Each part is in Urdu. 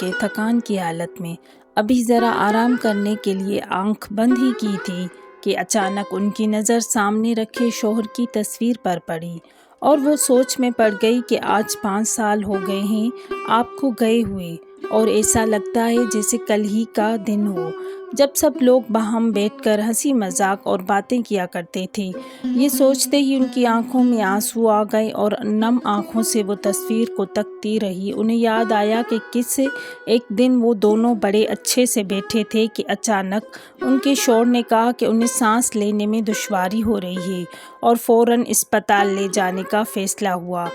کے تھکان کی حالت میں ابھی ذرا آرام کرنے کے لیے آنکھ بند ہی کی تھی کہ اچانک ان کی نظر سامنے رکھے شوہر کی تصویر پر پڑی اور وہ سوچ میں پڑ گئی کہ آج 5 سال ہو گئے ہیں آپ کو گئے ہوئے، اور ایسا لگتا ہے جیسے کل ہی کا دن ہو جب سب لوگ باہم بیٹھ کر ہنسی مذاق اور باتیں کیا کرتے تھے۔ یہ سوچتے ہی ان کی آنکھوں میں آنسو آ گئے اور نم آنکھوں سے وہ تصویر کو تکتی رہی۔ انہیں یاد آیا کہ کس ایک دن وہ دونوں بڑے اچھے سے بیٹھے تھے کہ اچانک ان کے شوہر نے کہا کہ انہیں سانس لینے میں دشواری ہو رہی ہے اور فوراً اسپتال لے جانے کا فیصلہ ہوا۔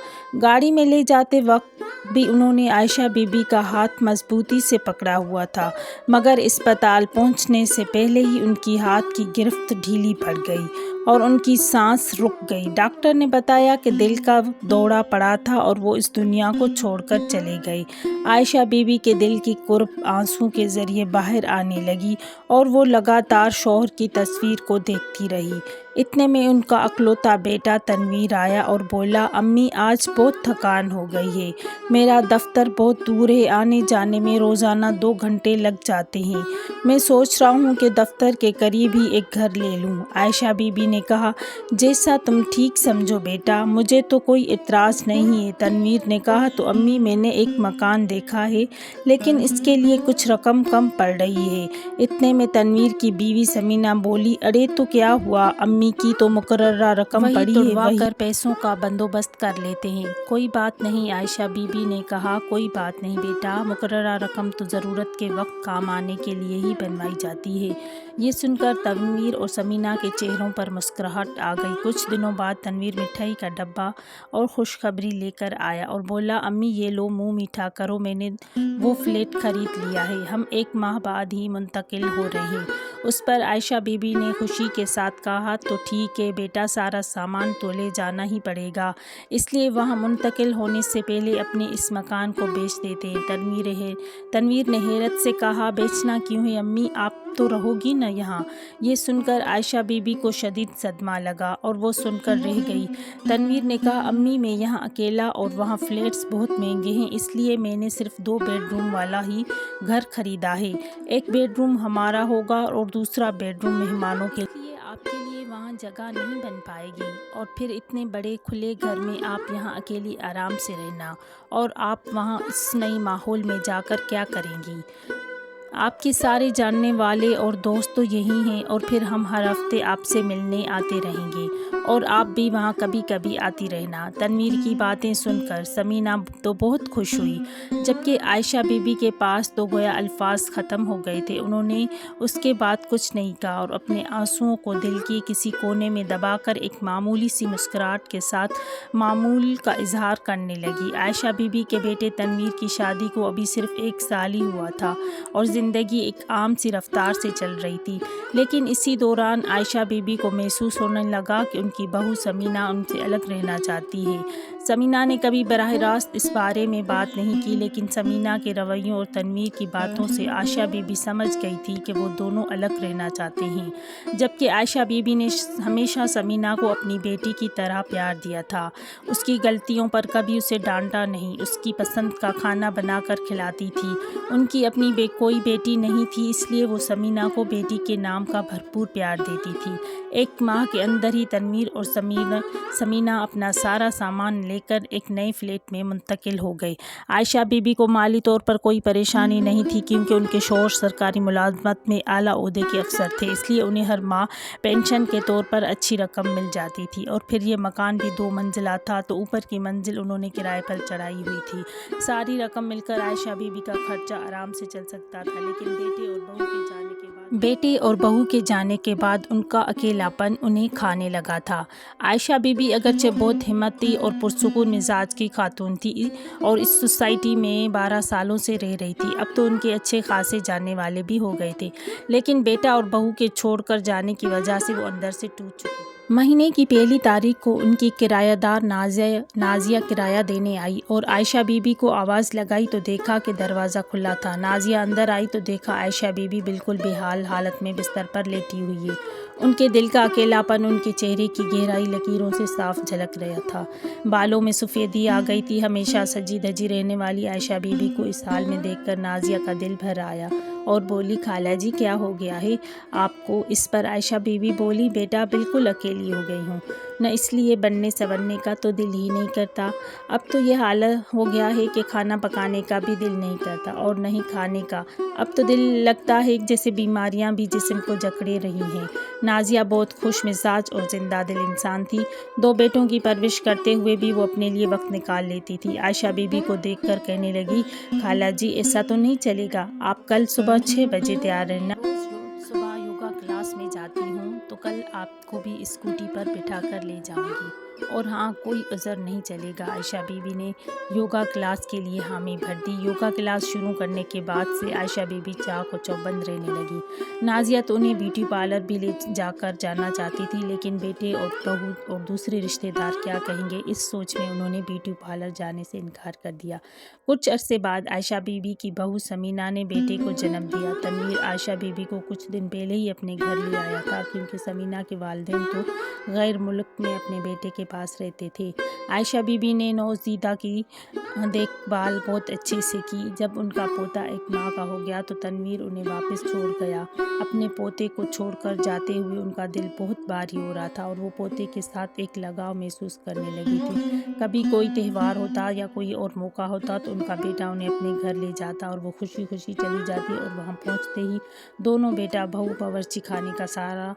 گاڑی میں لے جاتے وقت بھی انہوں نے عائشہ بی بی کا ہاتھ مضبوطی سے پکڑا ہوا تھا، مگر اسپتال پہنچنے سے پہلے ہی ان کی ہاتھ کی گرفت ڈھیلی پڑ گئی اور ان کی سانس رک گئی۔ ڈاکٹر نے بتایا کہ دل کا دورہ پڑا تھا اور وہ اس دنیا کو چھوڑ کر چلے گئے۔ عائشہ بی بی کے دل کی کرب آنسو کے ذریعے باہر آنے لگی اور وہ لگاتار شوہر کی تصویر کو دیکھتی رہی۔ اتنے میں ان کا اکلوتا بیٹا تنویر آیا اور بولا، امی آج بہت تھکان ہو گئی ہے، میرا دفتر بہت دور ہے، آنے جانے میں روزانہ 2 گھنٹے لگ جاتے ہیں، میں سوچ رہا ہوں کہ دفتر کے قریب ہی ایک گھر لے لوں۔ عائشہ بی بی نے کہا، جیسا تم ٹھیک سمجھو بیٹا، مجھے تو کوئی اعتراض نہیں ہے۔ تنویر نے کہا، تو امی میں نے ایک مکان دیکھا ہے لیکن اس کے لیے کچھ رقم کم پڑ رہی ہے۔ اتنے میں تنویر کی بیوی سمینہ بولی، ارے تو کیا ہوا، امی کی تو مقررہ رقم پڑی ہے، وہی کر پیسوں کا بندوبست کر لیتے ہیں۔ کوئی بات نہیں، عائشہ بی بی نے کہا، کوئی بات نہیں بیٹا، مقررہ رقم تو ضرورت کے وقت کام آنے کے لیے ہی بنوائی جاتی ہے۔ یہ سن کر تنویر اور سمینہ کے چہروں پر مسکراہٹ آ گئی۔ کچھ دنوں بعد تنویر مٹھائی کا ڈبہ اور خوشخبری لے کر آیا اور بولا، امی یہ لو، منہ میٹھا کرو، میں نے وہ فلیٹ خرید لیا ہے، ہم 1 ماہ بعد ہی منتقل ہو رہے ہیں۔ اس پر عائشہ بی بی نے خوشی کے ساتھ کہا، تو ٹھیک ہے بیٹا، سارا سامان تو لے جانا ہی پڑے گا، اس لیے وہاں منتقل ہونے سے پہلے اپنے اس مکان کو بیچ دیتے ہیں۔ تنویر نے حیرت سے کہا، بیچنا کیوں ہے امی، آپ تو رہو گی نا یہاں؟ یہ سن کر عائشہ بی بی کو شدید صدمہ لگا اور وہ سن کر رہ گئی۔ تنویر نے کہا، امی میں یہاں اکیلا اور وہاں فلیٹس بہت مہنگے ہیں، اس لیے میں نے صرف 2 بیڈ روم والا ہی گھر خریدا ہے، 1 بیڈ روم ہمارا ہوگا اور دوسرا بیڈ روم مہمانوں کے لیے، آپ کے لیے وہاں جگہ نہیں بن پائے گی، اور پھر اتنے بڑے کھلے گھر میں آپ یہاں اکیلی آرام سے رہنا، اور آپ وہاں اس نئی ماحول میں جا کر کیا کریں گی؟ آپ کے سارے جاننے والے اور دوست تو یہی ہیں، اور پھر ہم ہر ہفتے آپ سے ملنے آتے رہیں گے اور آپ بھی وہاں کبھی کبھی آتی رہنا۔ تنویر کی باتیں سن کر سمینہ تو بہت خوش ہوئی، جبکہ عائشہ بی بی کے پاس تو گویا الفاظ ختم ہو گئے تھے۔ انہوں نے اس کے بعد کچھ نہیں کہا اور اپنے آنسوؤں کو دل کے کسی کونے میں دبا کر ایک معمولی سی مسکراہٹ کے ساتھ معمول کا اظہار کرنے لگی۔ عائشہ بی بی کے بیٹے تنویر کی شادی کو ابھی صرف 1 سال ہی ہوا تھا اور زندگی ایک عام سی رفتار سے چل رہی تھی، لیکن اسی دوران عائشہ بی بی کو محسوس ہونے لگا کہ ان کی بہو سمینہ ان سے الگ رہنا چاہتی ہے۔ سمینہ نے کبھی براہ راست اس بارے میں بات نہیں کی، لیکن سمینہ کے رویوں اور تنویر کی باتوں سے عائشہ بی بی سمجھ گئی تھی کہ وہ دونوں الگ رہنا چاہتے ہیں، جبکہ عائشہ بی بی نے ہمیشہ سمینہ کو اپنی بیٹی کی طرح پیار دیا تھا، اس کی غلطیوں پر کبھی اسے ڈانٹا نہیں، اس کی پسند کا کھانا بنا کر کھلاتی تھی۔ ان کی اپنی کوئی بیٹی نہیں تھی، اس لیے وہ سمینہ کو بیٹی کے نام کا بھرپور پیار دیتی تھی۔ 1 ماہ کے اندر ہی تنویر اور سمینہ اپنا سارا سامان لے کر ایک نئے فلیٹ میں منتقل ہو گئے۔ عائشہ بی بی کو مالی طور پر کوئی پریشانی نہیں تھی، کیونکہ ان کے شوہر سرکاری ملازمت میں اعلیٰ عہدے کے افسر تھے، اس لیے انہیں ہر ماہ پینشن کے طور پر اچھی رقم مل جاتی تھی، اور پھر یہ مکان بھی 2 منزلہ تھا، تو اوپر کی منزل انہوں نے کرائے پر چڑھائی ہوئی تھی۔ ساری رقم مل کر عائشہ بی بی کا خرچہ آرام سے چل سکتا تھا، لیکن بیٹے اور بہو کے جانے کے بعد ان کا اکیلاپن انہیں کھانے لگا تھا۔ عائشہ بی بی اگرچہ بہت ہمتی اور پرسکون مزاج کی خاتون تھی اور اس سوسائٹی میں 12 سالوں سے رہ رہی تھی، اب تو ان کے اچھے خاصے جاننے والے بھی ہو گئے تھے، لیکن بیٹا اور بہو کے چھوڑ کر جانے کی وجہ سے وہ اندر سے ٹوٹ چکی۔ مہینے کی پہلی تاریخ کو ان کی کرایہ دار نازیہ کرایہ دینے آئی اور عائشہ بی بی کو آواز لگائی تو دیکھا کہ دروازہ کھلا تھا۔ نازیہ اندر آئی تو دیکھا عائشہ بی بی بالکل بے حال حالت میں بستر پر لیٹی ہوئی ہے۔ ان کے دل کا اکیلا پن ان کے چہرے کی گہرائی لکیروں سے صاف جھلک رہا تھا۔ بالوں میں سفیدی آ گئی تھی۔ ہمیشہ سجی دھجی رہنے والی عائشہ بی بی کو اس حال میں دیکھ کر نازیہ کا دل بھر آیا اور بولی، خالہ جی کیا ہو گیا ہے آپ کو؟ اس پر عائشہ بی بی بولی، بیٹا بالکل اکیلی ہو گئی ہوں، نہ اس لیے بننے سنورنے کا تو دل ہی نہیں کرتا، اب تو یہ حال ہو گیا ہے کہ کھانا پکانے کا بھی دل نہیں کرتا اور نہ ہی کھانے کا، اب تو دل لگتا ہے جیسے بیماریاں بھی جسم کو جکڑے رہی ہیں۔ نازیہ بہت خوش مزاج اور زندہ دل انسان تھی۔ 2 بیٹوں کی پرورش کرتے ہوئے بھی وہ اپنے لیے وقت نکال لیتی تھی۔ عائشہ بی بی کو دیکھ کر کہنے لگی، خالہ جی ایسا تو نہیں چلے گا، آپ کل صبح 6 بجے تیار رہنا، روز صبح یوگا کلاس میں جاتی ہوں تو کل آپ کو بھی اسکوٹی پر بٹھا کر لے جاؤں گی، اور ہاں کوئی عذر نہیں چلے گا۔ عائشہ بی بی نے یوگا کلاس کے لیے حامی بھر دی۔ یوگا کلاس شروع کرنے کے بعد سے عائشہ بی بی چاق و چوبند رہنے لگی۔ نازیہ تو انہیں بیوٹی پارلر بھی لے جانا چاہتی تھی، لیکن بیٹے اور بہو اور دوسرے رشتہ دار کیا کہیں گے، اس سوچ میں انہوں نے بیوٹی پارلر جانے سے انکار کر دیا۔ کچھ عرصے بعد عائشہ بی بی کی بہو سمینہ نے بیٹے کو جنم دیا۔ تنویر عائشہ بی بی کو کچھ دن پہلے ہی اپنے گھر لے آیا تھا، کیونکہ سمینہ کے والدین تو غیر ملک میں اپنے بیٹے کے پاس رہتے تھے۔ عائشہ بی بی نے نوزائیدہ کی دیکھ بھال بہت اچھے سے کی۔ جب ان کا پوتا 1 ماہ کا ہو گیا تو تنویر انہیں واپس چھوڑ گیا۔ اپنے پوتے کو چھوڑ کر جاتے ہوئے ان کا دل بہت بھاری ہو رہا تھا اور وہ پوتے کے ساتھ ایک لگاؤ محسوس کرنے لگی تھی۔ کبھی کوئی تہوار ہوتا یا کوئی اور موقع ہوتا تو ان کا بیٹا انہیں اپنے گھر لے جاتا اور وہ خوشی خوشی چلی جاتی، اور وہاں پہنچتے ہی دونوں بیٹا بہو باورچی خانے کا سارا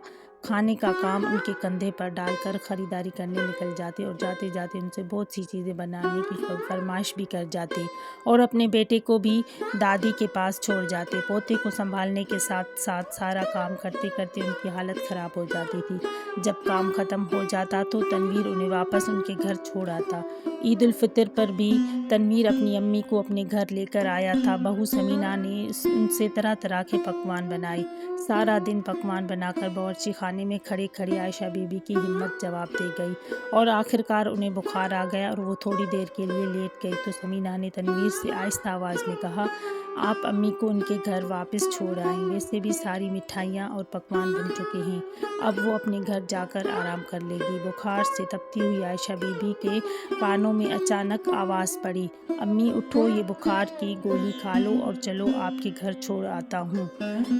کھانے کا کام ان کے کندھے پر ڈال کر خریداری کرنے نکل جاتے، اور جاتے جاتے ان سے بہت سی چیزیں بنانے کی فرمائش بھی کر جاتے اور اپنے بیٹے کو بھی دادی کے پاس چھوڑ جاتے۔ پوتے کو سنبھالنے کے ساتھ ساتھ سارا کام کرتے کرتے ان کی حالت خراب ہو جاتی تھی۔ جب کام ختم ہو جاتا تو تنویر انہیں واپس ان کے گھر چھوڑ آتا۔ عید الفطر پر بھی تنویر اپنی امی کو اپنے گھر لے کر آیا تھا۔ بہو سمینہ نے ان سے طرح طرح کے پکوان بنائے۔ سارا دن پکوان بنا کر باورچی خانے میں کھڑے کھڑے عائشہ بی بی کی ہمت جواب دے گئی، اور آخرکار انہیں بخار آ گیا اور وہ تھوڑی دیر کے لیے لیٹ گئی تو سمینہ نے تنویر سے آہستہ آواز میں کہا، آپ امی کو ان کے گھر واپس چھوڑ آئیں، ویسے بھی ساری مٹھائیاں اور پکوان بن چکے ہیں، اب وہ اپنے گھر جا کر آرام کر لے گی۔ بخار سے تپتی ہوئی عائشہ بی بی کے کانوں میں اچانک آواز پڑی، امی اٹھو، یہ بخار کی گولی کھا لو اور چلو آپ کے گھر چھوڑ آتا ہوں۔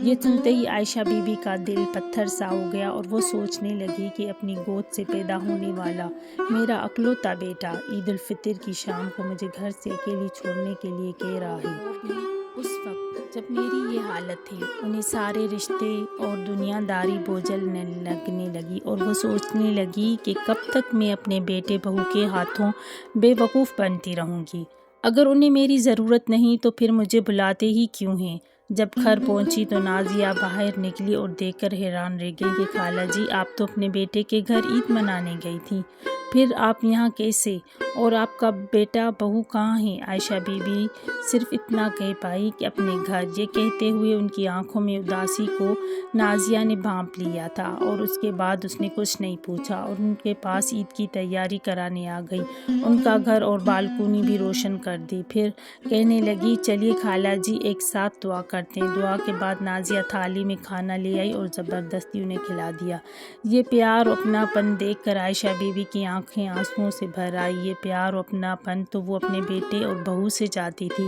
یہ سنتے ہی عائشہ بی بی کا دل پتھر سا ہو گیا اور وہ سوچنے لگی کہ اپنی گود سے پیدا ہونے والا میرا اکلوتا بیٹا عید الفطر کی شام کو مجھے گھر سے اکیلی چھوڑنے کے لیے کہہ رہا ہے۔ اس وقت جب میری یہ حالت تھی، انہیں سارے رشتے اور دنیا داری بوجھل لگنے لگی اور وہ سوچنے لگی کہ کب تک میں اپنے بیٹے بہو کے ہاتھوں بے وقوف بنتی رہوں گی۔ اگر انہیں میری ضرورت نہیں تو پھر مجھے بلاتے ہی کیوں ہیں؟ جب گھر پہنچی تو نازیہ باہر نکلی اور دیکھ کر حیران رہ گئی کہ خالہ جی آپ تو اپنے بیٹے کے گھر عید منانے گئی تھیں، پھر آپ یہاں کیسے؟ اور آپ کا بیٹا بہو کہاں ہے؟ عائشہ بی بی صرف اتنا کہہ پائی کہ اپنے گھر۔ یہ کہتے ہوئے ان کی آنکھوں میں اداسی کو نازیہ نے بھانپ لیا تھا اور اس کے بعد اس نے کچھ نہیں پوچھا اور ان کے پاس عید کی تیاری کرانے آ گئی، ان کا گھر اور بالکونی بھی روشن کر دی۔ پھر کہنے لگی، چلیے خالہ جی ایک ساتھ دعا کرتے ہیں۔ دعا کے بعد نازیہ تھالی میں کھانا لے آئی اور زبردستی انہیں کھلا دیا۔ یہ پیار اور اپناپن دیکھ کر عائشہ بی بی کی آنکھیں آنسوؤں سے بھر آئی۔ یہ پیار اور اپناپن تو وہ اپنے بیٹے اور بہو سے چاہتی تھی۔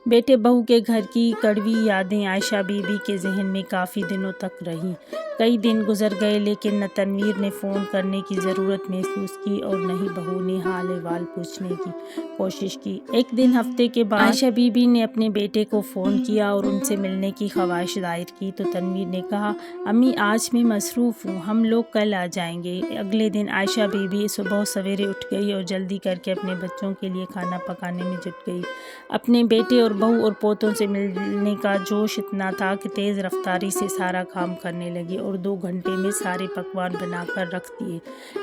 بیٹے بہو کے گھر کی کڑوی یادیں عائشہ بی بی کے ذہن میں کافی دنوں تک رہیں۔ کئی دن گزر گئے لیکن نہ تنویر نے فون کرنے کی ضرورت محسوس کی اور نہ ہی بہو نے حال احوال پوچھنے کی کوشش کی۔ ایک دن ہفتے کے بعد عائشہ بی بی نے اپنے بیٹے کو فون کیا اور ان سے ملنے کی خواہش ظاہر کی تو تنویر نے کہا، امی آج میں مصروف ہوں، ہم لوگ کل آ جائیں گے۔ اگلے دن عائشہ بی بی صبح سویرے اٹھ گئی اور جلدی کر کے اپنے بچوں کے لیے کھانا پکانے میں جٹ گئی۔ اپنے بیٹے اور بہو اور پوتوں سے ملنے کا جوش اتنا تھا کہ تیز رفتاری سے سارا کام کرنے لگی اور 2 گھنٹے میں سارے پکوان بنا کر رکھ دیے۔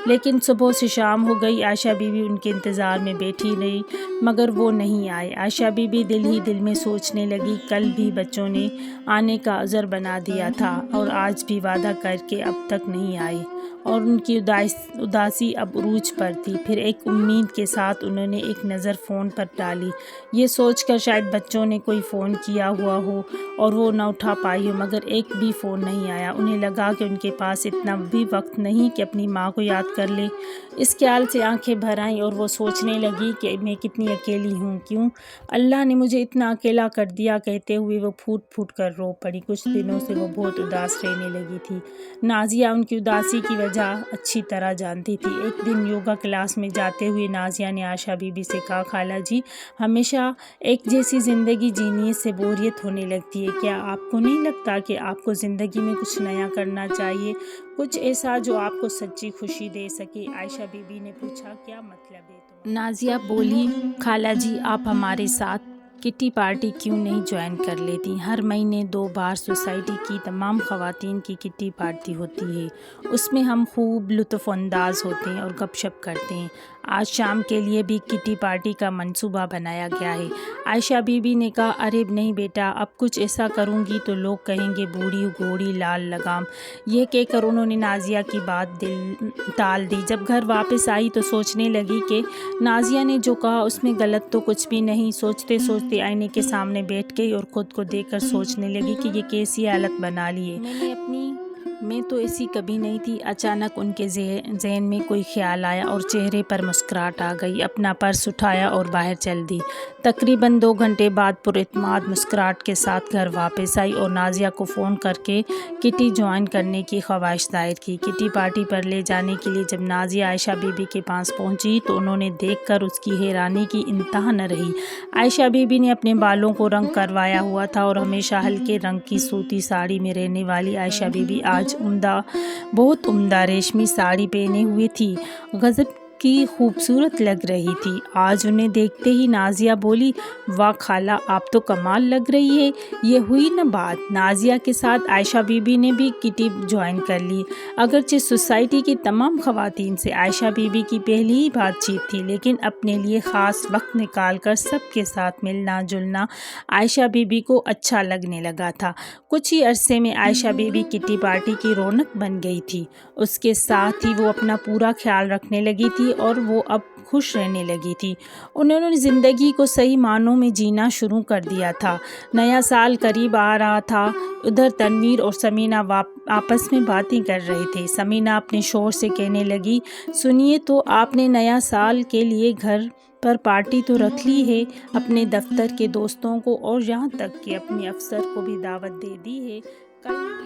لیکن صبح سے شام ہو گئی، عائشہ بی بی ان کے انتظار میں بیٹھی رہی مگر وہ نہیں آئے۔ عائشہ بی بی دل ہی دل میں سوچنے لگی، کل بھی بچوں نے آنے کا عذر بنا دیا تھا اور آج بھی وعدہ کر کے اب تک نہیں آئے، اور ان کی اداسی اب عروج پر تھی۔ پھر ایک امید کے ساتھ انہوں نے ایک نظر فون پر ڈالی، یہ سوچ کر شاید بچوں نے کوئی فون کیا ہوا ہو اور وہ نہ اٹھا پائی ہو، مگر ایک بھی فون نہیں آیا۔ انہیں لگا کہ ان کے پاس اتنا بھی وقت نہیں کہ اپنی ماں کو یاد کر لے۔ اس خیال سے آنکھیں بھر آئیں اور وہ سوچنے لگی کہ میں کتنی اکیلی ہوں، کیوں اللہ نے مجھے اتنا اکیلا کر دیا۔ کہتے ہوئے وہ پھوٹ پھوٹ کر رو پڑی۔ کچھ دنوں سے وہ بہت اداس رہنے لگی تھی۔ نازیہ ان کی اداسی کی وجہ اچھی طرح جانتی تھی۔ ایک دن یوگا کلاس میں جاتے ہوئے نازیہ نے عائشہ بی بی سے کہا، خالہ جی، ہمیشہ ایک جیسی زندگی جینے سے بوریت ہونے لگتی ہے، کیا آپ کو نہیں لگتا کہ آپ کو زندگی میں کچھ نیا کرنا چاہیے، کچھ ایسا جو آپ کو سچی خوشی دے سکے؟ عائشہ بی بی نے پوچھا، کیا مطلب ہے تمہارا؟ نازیہ بولی، خالہ جی، آپ ہمارے ساتھ کٹی پارٹی کیوں نہیں جوائن کر لیتی؟ ہر مہینے 2 بار سوسائٹی کی تمام خواتین کی کٹی پارٹی ہوتی ہے، اس میں ہم خوب لطف انداز ہوتے ہیں اور گپ شپ کرتے ہیں۔ آج شام کے لیے بھی کٹی پارٹی کا منصوبہ بنایا گیا ہے۔ عائشہ بی بی نے کہا، ارے نہیں بیٹا، اب کچھ ایسا کروں گی تو لوگ کہیں گے بوڑھی گھوڑی لال لگام۔ یہ کہہ کر انہوں نے نازیہ کی بات ٹال دی۔ جب گھر واپس آئی تو سوچنے لگی کہ نازیہ نے جو کہا اس میں غلط تو کچھ بھی نہیں۔ سوچتے سوچتے آئینے کے سامنے بیٹھ گئی اور خود کو دیکھ کر سوچنے لگی کہ یہ کیسی حالت بنا لی ہے، میں تو ایسی کبھی نہیں تھی۔ اچانک ان کے ذہن میں کوئی خیال آیا اور چہرے پر مسکراہٹ آ گئی۔ اپنا پرس اٹھایا اور باہر چل دی۔ تقریباً 2 گھنٹے بعد پراعتماد مسکراہٹ کے ساتھ گھر واپس آئی اور نازیہ کو فون کر کے کٹی جوائن کرنے کی خواہش ظاہر کی۔ کٹی پارٹی پر لے جانے کے لیے جب نازیہ عائشہ بی بی کے پاس پہنچی تو انہوں نے دیکھ کر اس کی حیرانی کی انتہا نہ رہی۔ عائشہ بی بی نے اپنے بالوں کو رنگ کروایا ہوا تھا اور ہمیشہ ہلکے رنگ کی سوتی ساڑی میں رہنے والی عائشہ بی بی آج بہت عمدہ ریشمی ساڑی پہنے ہوئے تھی، غضب کی خوبصورت لگ رہی تھی۔ آج انہیں دیکھتے ہی نازیہ بولی، واہ خالہ، آپ تو کمال لگ رہی ہے۔ یہ ہوئی نا بات۔ نازیہ کے ساتھ عائشہ بی بی نے بھی کٹی جوائن کر لی۔ اگرچہ سوسائٹی کی تمام خواتین سے عائشہ بی بی کی پہلی ہی بات چیت تھی، لیکن اپنے لیے خاص وقت نکال کر سب کے ساتھ ملنا جلنا عائشہ بی بی کو اچھا لگنے لگا تھا۔ کچھ ہی عرصے میں عائشہ بی بی کٹی پارٹی کی رونق بن گئی تھی۔ اس کے ساتھ ہی وہ اپنا پورا خیال رکھنے لگی تھی اور وہ اب خوش رہنے لگی تھی۔ انہوں نے زندگی کو صحیح معنوں میں جینا شروع کر دیا تھا۔ نیا سال قریب آ رہا تھا۔ ادھر تنویر اور ثمینہ آپس میں باتیں کر رہے تھے۔ ثمینہ اپنے شوہر سے کہنے لگی، سنیے تو، آپ نے نیا سال کے لیے گھر پر پارٹی تو رکھ لی ہے، اپنے دفتر کے دوستوں کو اور یہاں تک کہ اپنے افسر کو بھی دعوت دے دی ہے۔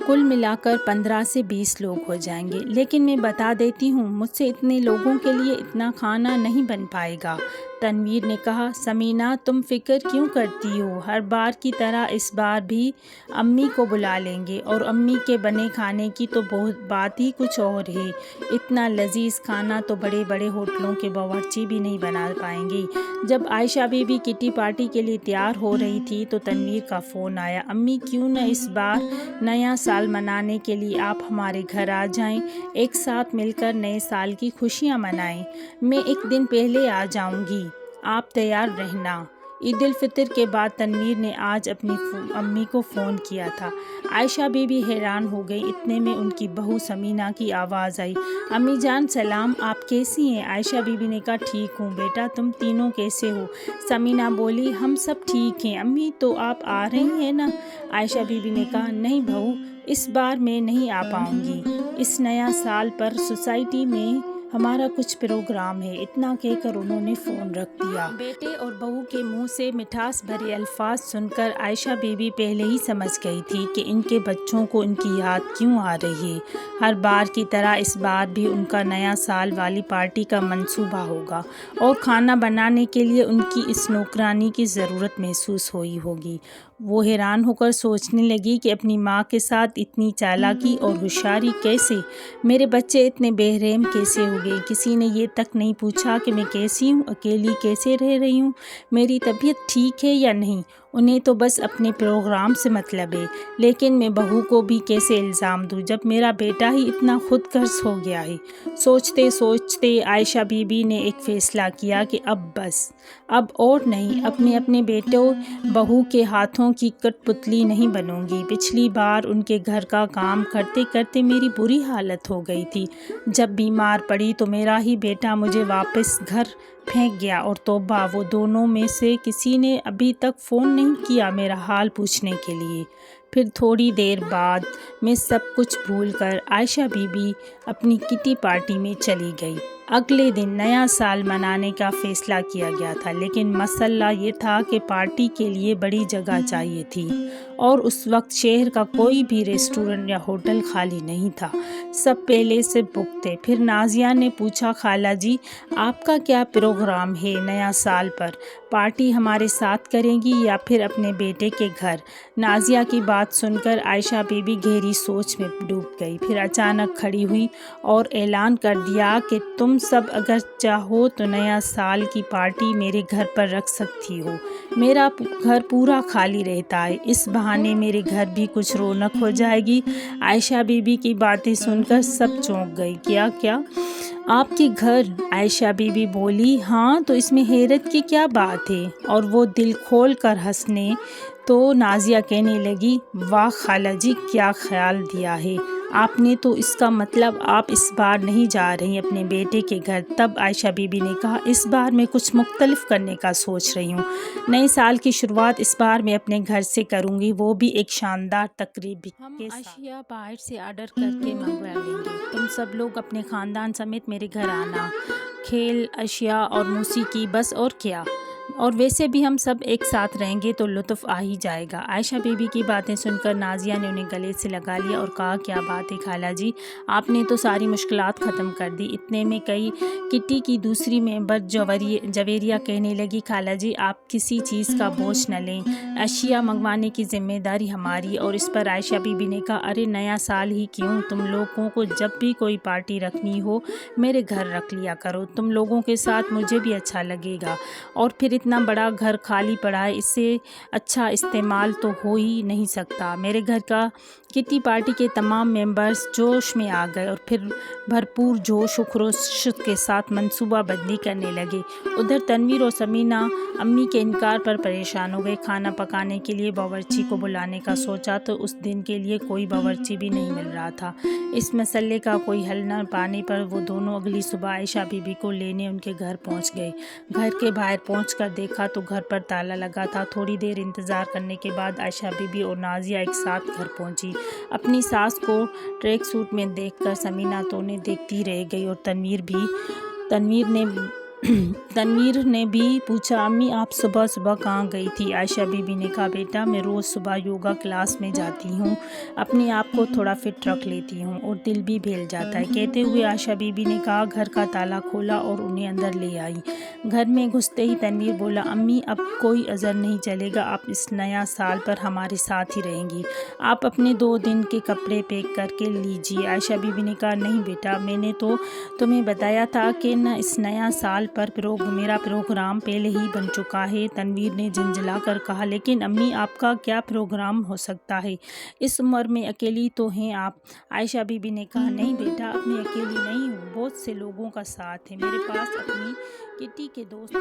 کل ملا کر 15 سے 20 لوگ ہو جائیں گے، لیکن میں بتا دیتی ہوں، مجھ سے اتنے لوگوں کے لیے اتنا کھانا نہیں بن پائے گا۔ تنویر نے کہا، ثمینہ، تم فکر کیوں کرتی ہو؟ ہر بار کی طرح اس بار بھی امی کو بلا لیں گے اور امی کے بنے کھانے کی تو بات ہی کچھ اور ہے۔ اتنا لذیذ کھانا تو بڑے بڑے ہوٹلوں کے باورچی بھی نہیں بنا پائیں گے۔ جب عائشہ بی بی کٹی پارٹی کے لیے تیار ہو رہی تھی تو تنویر کا فون آیا، امی کیوں نہ اس بار نیا سال منانے کے لیے آپ ہمارے گھر آ جائیں، ایک ساتھ مل کر نئے سال کی خوشیاں منائیں۔ میں ایک دن پہلے آ جاؤں گی، آپ تیار رہنا۔ عید الفطر کے بعد تنویر نے آج اپنی امی کو فون کیا تھا۔ عائشہ بی بی حیران ہو گئی۔ اتنے میں ان کی بہو ثمینہ کی آواز آئی، امی جان سلام، آپ کیسی ہیں؟ عائشہ بی بی نے کہا، ٹھیک ہوں بیٹا، تم تینوں کیسے ہو؟ ثمینہ بولی، ہم سب ٹھیک ہیں امی، تو آپ آ رہی ہیں نا؟ عائشہ بی بی نے کہا، نہیں بہو، اس بار میں نہیں آ پاؤں گی، اس نیا سال پر سوسائٹی میں ہمارا کچھ پروگرام ہے۔ اتنا کہہ کر انہوں نے فون رکھ دیا۔ بیٹے اور بہو کے منہ سے مٹھاس بھرے الفاظ سن کر عائشہ بی بی پہلے ہی سمجھ گئی تھی کہ ان کے بچوں کو ان کی یاد کیوں آ رہی ہے۔ ہر بار کی طرح اس بار بھی ان کا نیا سال والی پارٹی کا منصوبہ ہوگا اور کھانا بنانے کے لیے ان کی اس نوکرانی کی ضرورت محسوس ہوئی ہوگی۔ وہ حیران ہو کر سوچنے لگی کہ اپنی ماں کے ساتھ اتنی چالاکی اور ہوشیاری کیسے؟ میرے بچے اتنے بے رحم کیسے ہو گئے؟ کسی نے یہ تک نہیں پوچھا کہ میں کیسی ہوں، اکیلی کیسے رہ رہی ہوں، میری طبیعت ٹھیک ہے یا نہیں؟ انہیں تو بس اپنے پروگرام سے مطلب ہے، لیکن میں بہو کو بھی کیسے الزام دوں جب میرا بیٹا ہی اتنا خود غرض ہو گیا ہے۔ سوچتے سوچتے عائشہ بی بی نے ایک فیصلہ کیا کہ اب بس، اب اور نہیں، اپنے بیٹوں بہو کے ہاتھوں کی کٹ پتلی نہیں بنوں گی۔ پچھلی بار ان کے گھر کا کام کرتے کرتے میری بری حالت ہو گئی تھی۔ جب بیمار پڑی تو میرا ہی بیٹا مجھے واپس گھر پھینک گیا، اور توبہ، وہ دونوں میں سے کسی نے ابھی تک فون نہیں کیا میرا حال پوچھنے کے لیے۔ پھر تھوڑی دیر بعد میں سب کچھ بھول کر عائشہ بی بی اپنی کٹی پارٹی میں چلی گئی۔ اگلے دن نیا سال منانے کا فیصلہ کیا گیا تھا، لیکن مسئلہ یہ تھا کہ پارٹی کے لیے بڑی جگہ چاہیے تھی، اور اس وقت شہر کا کوئی بھی ریسٹورنٹ یا ہوٹل خالی نہیں تھا، سب پہلے سے بک تھے۔ پھر نازیہ نے پوچھا، خالہ جی آپ کا کیا پروگرام ہے نیا سال پر؟ پارٹی ہمارے ساتھ کریں گی یا پھر اپنے بیٹے کے گھر؟ نازیہ کی بات سن کر عائشہ بی بی گہری سوچ میں ڈوب گئی، پھر اچانک کھڑی ہوئی اور اعلان کر دیا کہ تم سب اگر چاہو تو نیا سال کی پارٹی میرے گھر پر رکھ سکتی ہو، میرا گھر پورا خالی رہتا ہے، اس بہانے میرے گھر بھی کچھ رونق ہو جائے گی۔ عائشہ بی بی کی باتیں سن کر سب چونک گئی۔ کیا آپ کے گھر؟ عائشہ بی بی بولی، ہاں تو اس میں حیرت کی کیا بات ہے؟ اور وہ دل کھول کر ہنسنے تو نازیہ کہنے لگی، واہ خالہ جی کیا خیال دیا ہے آپ نے، تو اس کا مطلب آپ اس بار نہیں جا رہی اپنے بیٹے کے گھر؟ تب عائشہ بی بی نے کہا، اس بار میں کچھ مختلف کرنے کا سوچ رہی ہوں، نئے سال کی شروعات اس بار میں اپنے گھر سے کروں گی، وہ بھی ایک شاندار تقریب کے ساتھ۔ ہم اشیاء باہر سے آرڈر کر کے منگوا لیں گے، تم سب لوگ اپنے خاندان سمیت میرے گھر آنا، کھیل، اشیاء اور موسیقی، بس اور کیا، اور ویسے بھی ہم سب ایک ساتھ رہیں گے تو لطف آ ہی جائے گا۔ عائشہ بی بی کی باتیں سن کر نازیہ نے انہیں گلے سے لگا لیا اور کہا، کیا بات ہے خالہ جی، آپ نے تو ساری مشکلات ختم کر دی۔ اتنے میں کٹی کی دوسری ممبر جویریہ کہنے لگی، خالہ جی آپ کسی چیز کا بوجھ نہ لیں، اشیاء منگوانے کی ذمہ داری ہماری۔ اور اس پر عائشہ بی بی نے کہا، ارے نیا سال ہی کیوں، تم لوگوں کو جب بھی کوئی پارٹی رکھنی ہو میرے گھر رکھ لیا کرو، تم لوگوں کے ساتھ مجھے بھی اچھا لگے گا، اور پھر اتنا بڑا گھر خالی پڑا ہے، اس سے اچھا استعمال تو ہو ہی نہیں سکتا۔ میرے گھر کا کٹی پارٹی کے تمام ممبرز جوش میں آ گئے اور پھر بھرپور جوش و خروش کے ساتھ منصوبہ بندی کرنے لگے۔ ادھر تنویر اور ثمینہ امی کے انکار پر پریشان ہو گئے۔ کھانا پکانے کے لیے باورچی کو بلانے کا سوچا تو اس دن کے لیے کوئی باورچی بھی نہیں مل رہا تھا۔ اس مسئلے کا کوئی حل نہ پانے پر وہ دونوں اگلی صبح عائشہ بی بی کو لینے ان کے گھر پہنچ گئے۔ گھر کے باہر پہنچ کر دیکھا تو گھر پر تالا لگا تھا۔ تھوڑی دیر انتظار کرنے کے بعد عائشہ بی بی اور نازیہ ایک ساتھ گھر پہنچی۔ اپنی ساس کو ٹریک سوٹ میں دیکھ کر ثمینہ تو انہیں دیکھتی رہ گئی، اور تنویر نے بھی پوچھا، امی آپ صبح صبح کہاں گئی تھی؟ عائشہ بی بی نے کہا، بیٹا میں روز صبح یوگا کلاس میں جاتی ہوں، اپنے آپ کو تھوڑا فٹ رکھ لیتی ہوں اور دل بھی بہل جاتا ہے۔ کہتے ہوئے عائشہ بی بی نے کہا، گھر کا تالا کھولا اور انہیں اندر لے آئی۔ گھر میں گھستے ہی تنویر بولا، امی اب کوئی عذر نہیں چلے گا، آپ اس نیا سال پر ہمارے ساتھ ہی رہیں گی، آپ اپنے 2 دن کے کپڑے پیک کر کے لیجیے۔ عائشہ بی بی نے کہا، نہیں بیٹا، میں نے تو تمہیں بتایا تھا کہ اس نیا سال پر میرا پروگرام پہلے ہی بن چکا ہے۔ تنویر نے جھنجھلا کر کہا، لیکن امی آپ کا کیا پروگرام ہو سکتا ہے، اس عمر میں اکیلی تو ہیں آپ۔ عائشہ بی بی نے کہا، نہیں بیٹا، اب میں اکیلی نہیں ہوں، بہت سے لوگوں کا ساتھ ہے، میرے پاس اپنی کٹی کے دوستوں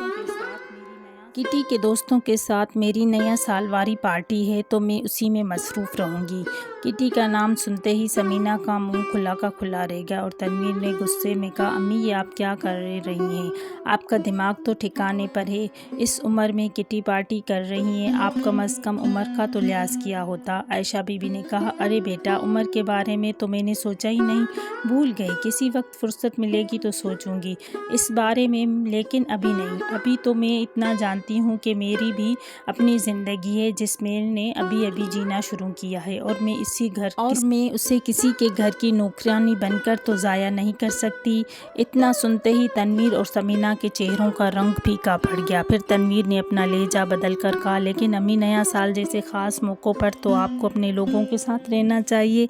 کے ساتھ میری نیا سال واری پارٹی ہے، تو میں اسی میں مصروف رہوں گی۔ کٹی کا نام سنتے ہی ثمینہ کا منہ کھلا کا کھلا رہ گیا، اور تنویر نے غصے میں کہا، امی یہ آپ کیا کر رہی ہیں، آپ کا دماغ تو ٹھکانے پر ہے، اس عمر میں کٹی پارٹی کر رہی ہیں، آپ کم از کم عمر کا تو لحاظ کیا ہوتا۔ عائشہ بی بی نے کہا، ارے بیٹا، عمر کے بارے میں تو میں نے سوچا ہی نہیں، بھول گئی، کسی وقت فرصت ملے گی تو سوچوں گی اس بارے میں، لیکن ابھی نہیں، ابھی تو میں اتنا جانتی ہوں کہ میری بھی اپنی زندگی ہے جس میں نے ابھی جینا شروع کیا ہے، اور میں اسی اسی گھر اور میں اسے کسی کے گھر کی نوکرانی بن کر تو ضائع نہیں کر سکتی۔ اتنا سنتے ہی تنویر اور سمینہ کے چہروں کا رنگ پھیکا پڑ گیا۔ پھر تنویر نے اپنا لہجہ بدل کر کہا، لیکن امی نیا سال جیسے خاص موقعوں پر تو آپ کو اپنے لوگوں کے ساتھ رہنا چاہیے۔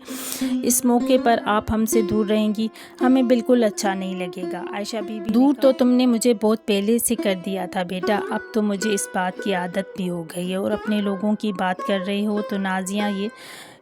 اس موقع پر آپ ہم سے دور رہیں گی، ہمیں بالکل اچھا نہیں لگے گا۔ عائشہ بی بی دور تو تم نے مجھے بہت پہلے سے کر دیا تھا بیٹا، اب تو مجھے اس بات کی عادت بھی ہو گئی ہے۔ اور اپنے لوگوں کی بات کر رہے ہو تو نازیہ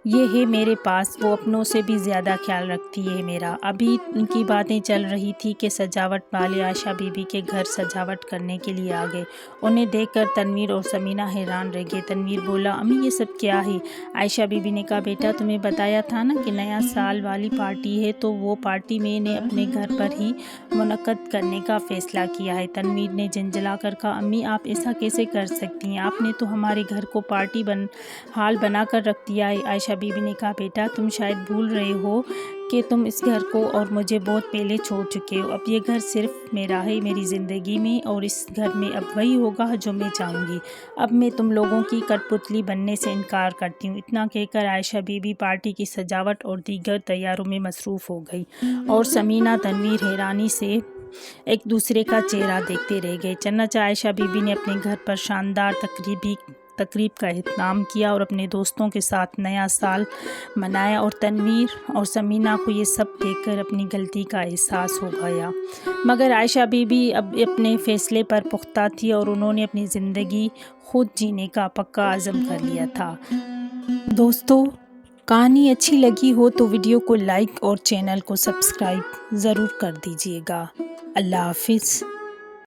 یہ ہے میرے پاس، وہ اپنوں سے بھی زیادہ خیال رکھتی ہے میرا۔ ابھی ان کی باتیں چل رہی تھی کہ سجاوٹ والے عائشہ بی بی کے گھر سجاوٹ کرنے کے لیے آ گئے۔ انہیں دیکھ کر تنویر اور سمینہ حیران رہ گئے۔ تنویر بولا، امی یہ سب کیا ہے؟ عائشہ بی بی نے کہا، بیٹا تمہیں بتایا تھا نا کہ نیا سال والی پارٹی ہے، تو وہ پارٹی میں نے اپنے گھر پر ہی منعقد کرنے کا فیصلہ کیا ہے۔ تنویر نے جھنجھلا کر کہا، امی آپ ایسا کیسے کر سکتی ہیں؟ آپ نے تو ہمارے گھر کو پارٹی ہال بنا کر رکھ دیا ہے۔ عائشہ بی بی نے کہا، بیٹا تم شاید بھول رہے ہو کہ تم اس گھر کو اور مجھے بہت پہلے چھوڑ چکے ہو۔ اب یہ گھر صرف میرا ہے میری زندگی میں، اور اس گھر میں اب وہی ہوگا جو میں چاہوں گی۔ اب میں تم لوگوں کی کٹ پتلی بننے سے انکار کرتی ہوں۔ اتنا کہہ کر عائشہ بی بی پارٹی کی سجاوٹ اور دیگر تیاریوں میں مصروف ہو گئی، اور سمینہ تنویر حیرانی سے ایک دوسرے کا چہرہ دیکھتے رہ گئے۔ چنانچہ عائشہ بی بی نے اپنے گھر پر شاندار تقریب کا اہتمام کیا اور اپنے دوستوں کے ساتھ نیا سال منایا، اور تنویر اور سمینہ کو یہ سب دیکھ کر اپنی غلطی کا احساس ہو گیا۔ مگر عائشہ بی بی اب اپنے فیصلے پر پختہ تھی، اور انہوں نے اپنی زندگی خود جینے کا پکا عزم کر لیا تھا۔ دوستو، کہانی اچھی لگی ہو تو ویڈیو کو لائک اور چینل کو سبسکرائب ضرور کر دیجیے گا۔ اللہ حافظ۔